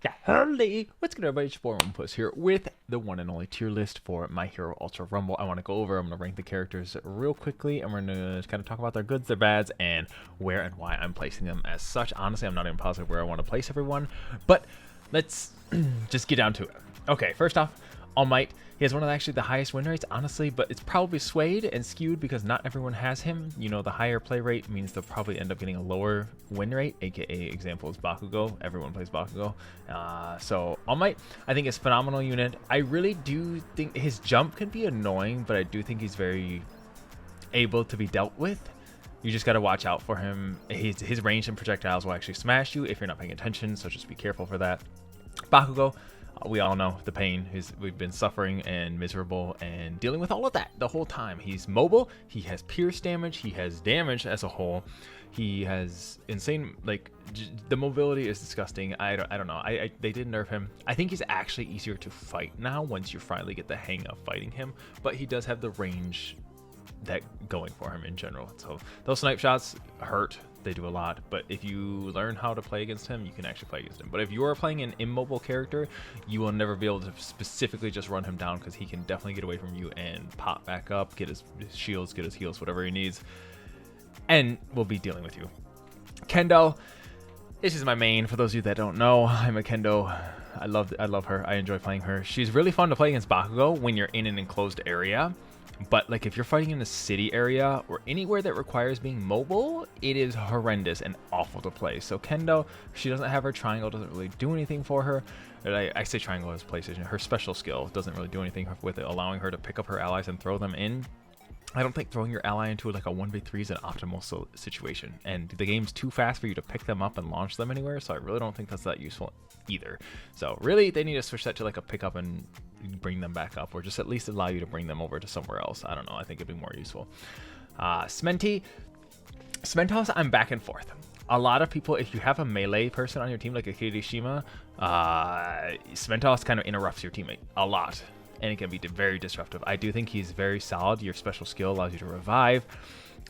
Howdy! What's good, everybody? It's your boy Puss here with the one and only tier list for My Hero Ultra Rumble. I want to go over, I'm going to rank the characters real quickly, and we're going to kind of talk about their goods, their bads, and where and why I'm placing them as such. Honestly, I'm not even positive where I want to place everyone, but let's just get down to it. Okay, first off, All Might. He has one of actually the highest win rates, honestly, but it's probably swayed and skewed because not everyone has him. You know, the higher play rate means they'll probably end up getting a lower win rate, aka example is Bakugo. Everyone plays Bakugo. So All Might, I think, is a phenomenal unit. I really do think his jump can be annoying, but I do think he's very able to be dealt with. You just got to watch out for him. His range and projectiles will actually smash you if you're not paying attention, so just be careful for that. Bakugo, we all know the pain. We've been suffering and miserable and dealing with all of that the whole time. He's mobile. He has pierce damage. He has damage as a whole. He has insane, like, the mobility is disgusting. I don't know. They did nerf him. I think he's actually easier to fight now once you finally get the hang of fighting him. But he does have the range that going for him in general. So those snipe shots hurt. They do a lot, but if you learn how to play against him, you can actually play against him. But if you are playing an immobile character, you will never be able to specifically just run him down because he can definitely get away from you and pop back up, get his shields, get his heals, whatever he needs, and will be dealing with you. Kendo, this is my main. For those of you that don't know, I'm a Kendo. I love her. I enjoy playing her. She's really fun to play against Bakugo when you're in an enclosed area. But like if you're fighting in a city area or anywhere that requires being mobile, it is horrendous and awful to play. So Kendo, she doesn't have her triangle, doesn't really do anything for her. I say triangle as PlayStation. Her special skill doesn't really do anything with it, allowing her to pick up her allies and throw them in. I don't think throwing your ally into like a 1v3 is an optimal situation, and the game's too fast for you to pick them up and launch them anywhere, so I really don't think that's that useful either. So really, they need to switch that to like a pick up and bring them back up, or just at least allow you to bring them over to somewhere else. I don't know. I think it'd be more useful. Smentos, I'm back and forth. A lot of people, if you have a melee person on your team like a Kirishima, Smentos kind of interrupts your teammate a lot, and it can be very disruptive. I do think he's very solid. Your special skill allows you to revive.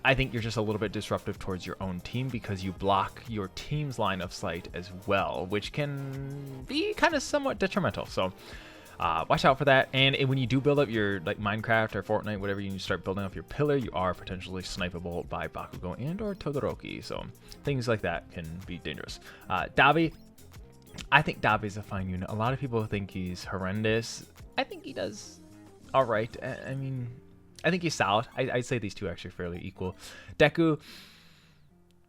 I think you're just a little bit disruptive towards your own team because you block your team's line of sight as well, which can be kind of somewhat detrimental. So watch out for that. And when you do build up your like Minecraft or Fortnite, whatever, you start building up your pillar, you are potentially snipeable by Bakugo and or Todoroki. So things like that can be dangerous. Davi, I think Davi's a fine unit. A lot of people think he's horrendous. I think he does all right. I mean, I think he's solid. I'd say these two are actually fairly equal. Deku,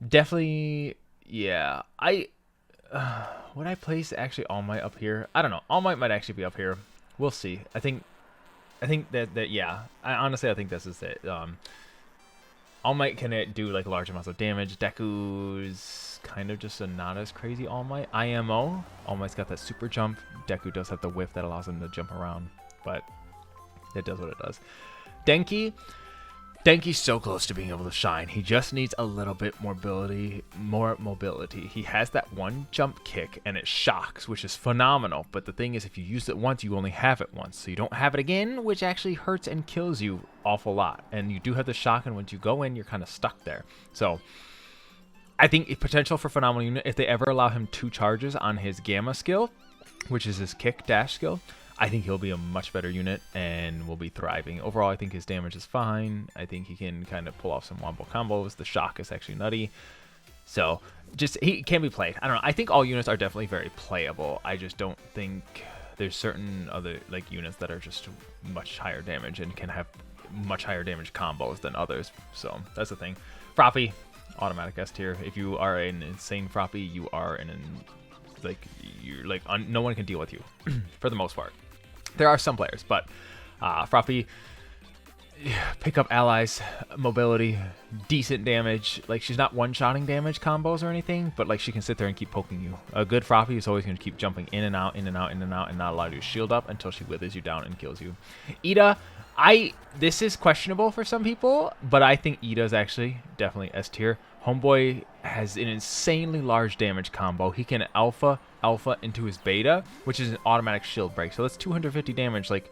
definitely, yeah. Would I place actually All Might up here? I don't know. All Might actually be up here. We'll see. I think that yeah. Honestly, I think this is it. All Might can do like large amounts of damage. Deku's kind of just a not as crazy All Might. IMO. All Might's got that super jump. Deku does have the whiff that allows him to jump around, but it does what it does. Denki's so close to being able to shine. He just needs a little bit more mobility. He has that one jump kick and it shocks, which is phenomenal. But the thing is, if you use it once, you only have it once. So you don't have it again, which actually hurts and kills you awful lot. And you do have the shock, and once you go in, you're kind of stuck there. So I think potential for phenomenal unit, if they ever allow him 2 charges on his Gamma skill, which is his kick dash skill, I think he'll be a much better unit and will be thriving. Overall, I think his damage is fine. I think he can kind of pull off some wombo combos. The shock is actually nutty. So just he can be played. I don't know. I think all units are definitely very playable. I just don't think there's certain other like units that are just much higher damage and can have much higher damage combos than others. So that's the thing. Froppy, automatic S tier. If you are an insane Froppy, you are no one can deal with you for the most part. There are some players, but Froppy, pick up allies, mobility, decent damage. Like, she's not one-shotting damage combos or anything, but like she can sit there and keep poking you. A good Froppy is always going to keep jumping in and out, in and out, in and out, and not allow you to shield up until she withers you down and kills you. Ida, this is questionable for some people, but I think Ida is actually definitely S tier. Homeboy has an insanely large damage combo. He can alpha into his beta, which is an automatic shield break. So that's 250 damage. Like,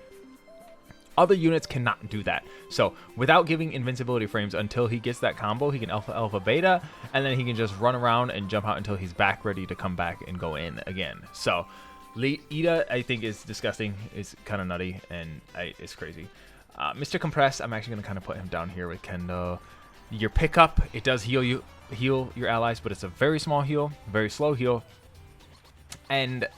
Other units cannot do that. So without giving invincibility frames until he gets that combo, he can alpha, alpha, beta, and then he can just run around and jump out until he's back ready to come back and go in again. So Ida, I think, is disgusting. It's kind of nutty, and it's crazy. Mr. Compress, I'm actually going to kind of put him down here with Kendo. Your pickup, it does heal your allies, but it's a very small heal, very slow heal. And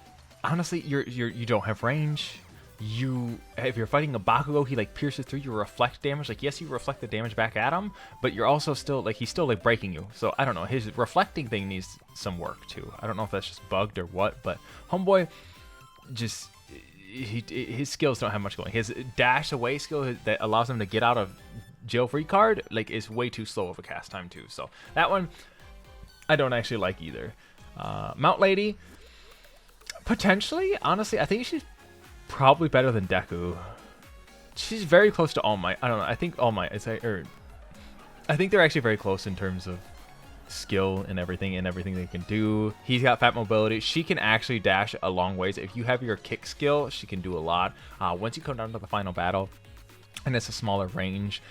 honestly, you don't have range. If you're fighting a Bakugo, he like pierces through your reflect damage. Like, yes, you reflect the damage back at him, but you're also still like, he's still like breaking you. So I don't know, his reflecting thing needs some work too. I don't know if that's just bugged or what, but homeboy, just his skills don't have much going. His dash away skill that allows him to get out of jail free card like is way too slow of a cast time too. So that one I don't actually like either. Mount Lady, potentially, honestly, I think she's probably better than Deku. She's very close to All Might. I don't know. I think All Might is I think they're actually very close in terms of skill and everything they can do. He's got fat mobility. She can actually dash a long ways. If you have your kick skill, she can do a lot. Once you come down to the final battle, and it's a smaller range,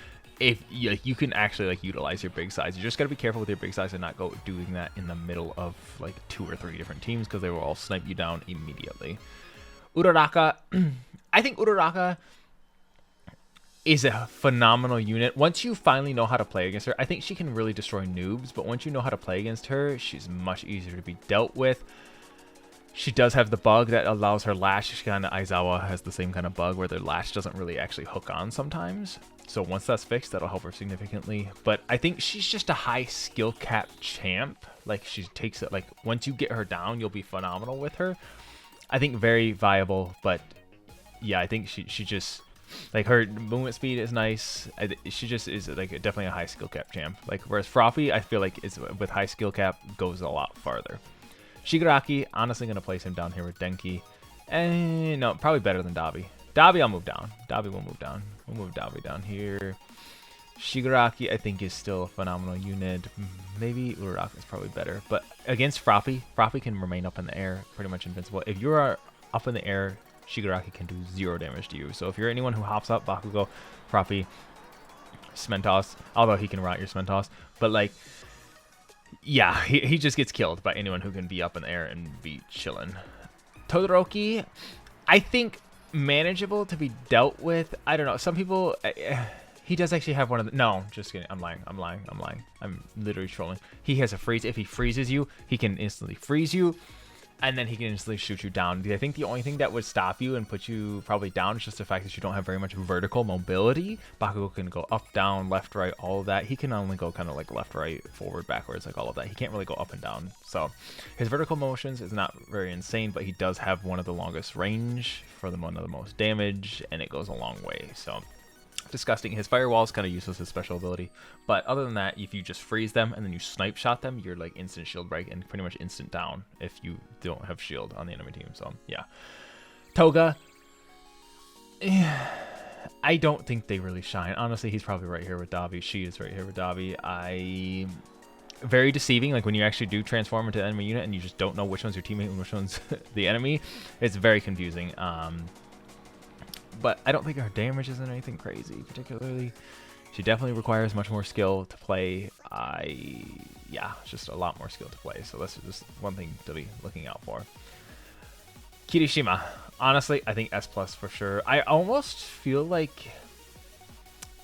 if you can actually like utilize your big size. You just gotta be careful with your big size and not go doing that in the middle of like 2 or 3 different teams, because they will all snipe you down immediately. Uraka, I think Uraka is a phenomenal unit. Once you finally know how to play against her, I think she can really destroy noobs, but once you know how to play against her, she's much easier to be dealt with. She does have the bug that allows her lash. She kind of, Isawa has the same kind of bug where their lash doesn't really actually hook on sometimes. So once that's fixed, that'll help her significantly. But I think she's just a high skill cap champ. Like, she takes it, like, once you get her down, you'll be phenomenal with her. I think very viable, but yeah, I think she just, like, her movement speed is nice. She just is like definitely a high skill cap champ. Like, whereas Froppy, I feel like is with high skill cap goes a lot farther. Shigaraki, honestly gonna place him down here with Denki. And no, probably better than Davi. Davi, I'll move down. Davi will move down. We'll move Davi down here. Shigaraki, I think, is still a phenomenal unit. Maybe Uraka is probably better. But against Froppy, Froppy can remain up in the air, pretty much invincible. If you are up in the air, Shigaraki can do 0 damage to you. So if you're anyone who hops up, Bakugo, Froppy, Centos, although he can rot your Centos, but like, yeah, he just gets killed by anyone who can be up in the air and be chilling. Todoroki, I think manageable to be dealt with. I don't know. Some people, he does actually have one of the, no, just kidding. I'm lying. I'm literally trolling. He has a freeze. If he freezes you, he can instantly freeze you, and then he can instantly shoot you down. I think the only thing that would stop you and put you probably down is just the fact that you don't have very much vertical mobility. Bakugo can go up, down, left, right, all of that. He can only go kind of like left, right, forward, backwards, like all of that. He can't really go up and down. So his vertical motions is not very insane, but he does have one of the longest range for one of the most damage, and it goes a long way. So disgusting. His firewall is kind of useless as special ability, but other than that, if you just freeze them and then you snipe shot them, you're like instant shield break and pretty much instant down if you don't have shield on the enemy team. So yeah, Toga, I don't think they really shine. Honestly, he's probably right here with Davi. She is right here with Davi. Very deceiving, like when you actually do transform into an enemy unit and you just don't know which one's your teammate and which one's the enemy. It's very confusing. But I don't think her damage isn't anything crazy particularly. She definitely requires much more skill to play. Yeah, just a lot more skill to play. So that's just one thing to be looking out for. Kirishima, honestly, I think S+ for sure. I almost feel like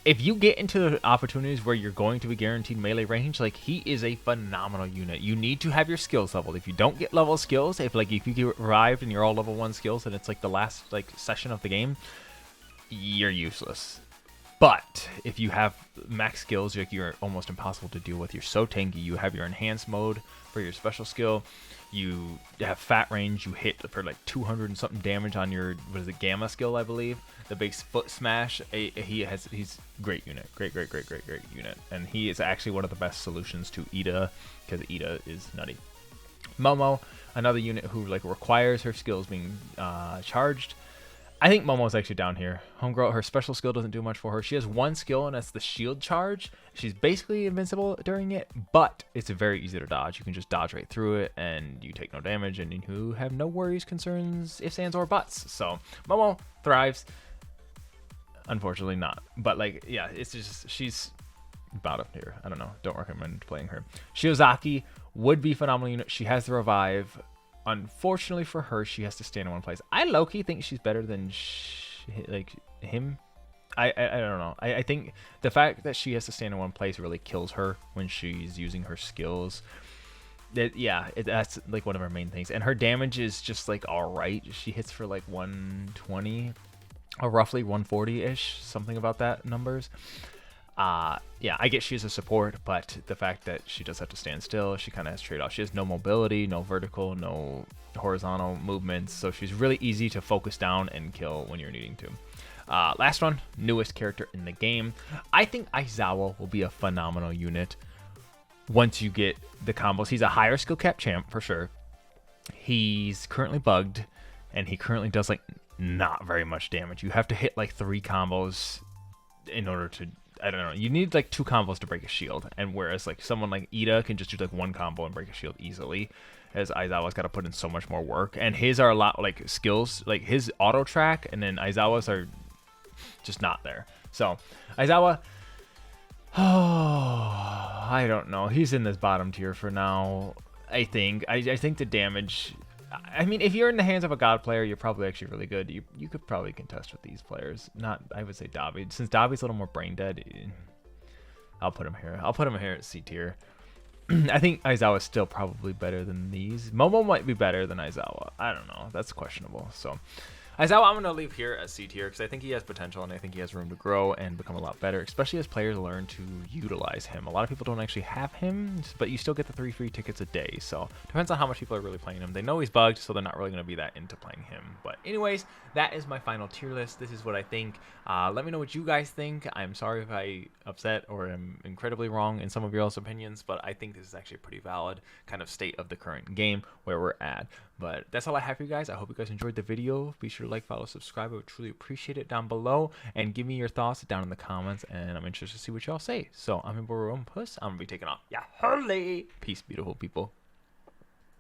if you get into the opportunities where you're going to be guaranteed melee range, like, he is a phenomenal unit. You need to have your skills leveled. If you don't get level skills, if you get revived and you're all level 1 skills and it's like the last like session of the game, you're useless. But if you have max skills, like, you're almost impossible to deal with. You're so tanky. You have your enhanced mode for your special skill. You have fat range. You hit for like 200 and something damage on your, what is it, gamma skill, I believe. The big foot smash. He's great unit. Great unit. And he is actually one of the best solutions to Ida, because Ida is nutty. Momo, another unit who like requires her skills being charged. I think Momo's actually down here. Homegirl, her special skill doesn't do much for her. She has one skill, and that's the shield charge. She's basically invincible during it, but it's very easy to dodge. You can just dodge right through it, and you take no damage, and you have no worries, concerns, ifs, ands, or buts. So Momo thrives. Unfortunately not. But like, yeah, it's just, she's bottom tier. I don't know. Don't recommend playing her. Shiozaki would be phenomenal unit. She has the revive. Unfortunately for her, she has to stand in one place. I low-key think she's better than like him. I don't know. I think the fact that she has to stand in one place really kills her when she's using her skills. That's like one of her main things. And her damage is just like all right. She hits for like 120 or roughly 140-ish, something about that numbers. Yeah, I get she's a support, but the fact that she does have to stand still, she kind of has trade-off. She has no mobility, no vertical, no horizontal movements, so she's really easy to focus down and kill when you're needing to. Last one, newest character in the game. I think Isawa will be a phenomenal unit once you get the combos. He's a higher skill cap champ for sure. He's currently bugged, and he currently does like not very much damage. You have to hit like 3 combos in order to, I don't know, you need like 2 combos to break a shield, and whereas like someone like Ida can just do like 1 combo and break a shield easily, as Aizawa's got to put in so much more work, and his are a lot like skills, like his auto track, and then Aizawa's are just not there. So Isawa, oh, I don't know, he's in this bottom tier for now. I think the damage, I mean, if you're in the hands of a god player, you're probably actually really good. You could probably contest with these players. Not, I would say Davi. Since Davi's a little more brain dead, I'll put him here. I'll put him here at C tier. I think Aizawa is still probably better than these. Momo might be better than Aizawa. I don't know. That's questionable. So Isawa, I'm going to leave here at C tier because I think he has potential and I think he has room to grow and become a lot better, especially as players learn to utilize him. A lot of people don't actually have him, but you still get the 3 free tickets a day. So depends on how much people are really playing him. They know he's bugged, so they're not really going to be that into playing him. But anyways, that is my final tier list. This is what I think. Let me know what you guys think. I'm sorry if I upset or am incredibly wrong in some of your opinions, but I think this is actually a pretty valid kind of state of the current game where we're at. But that's all I have for you guys. I hope you guys enjoyed the video. Be sure to like, follow, subscribe. I would truly appreciate it down below. And give me your thoughts down in the comments. And I'm interested to see what y'all say. So I'm your boy Puss. I'm going to be taking off. Yeah, holy. Peace, beautiful people.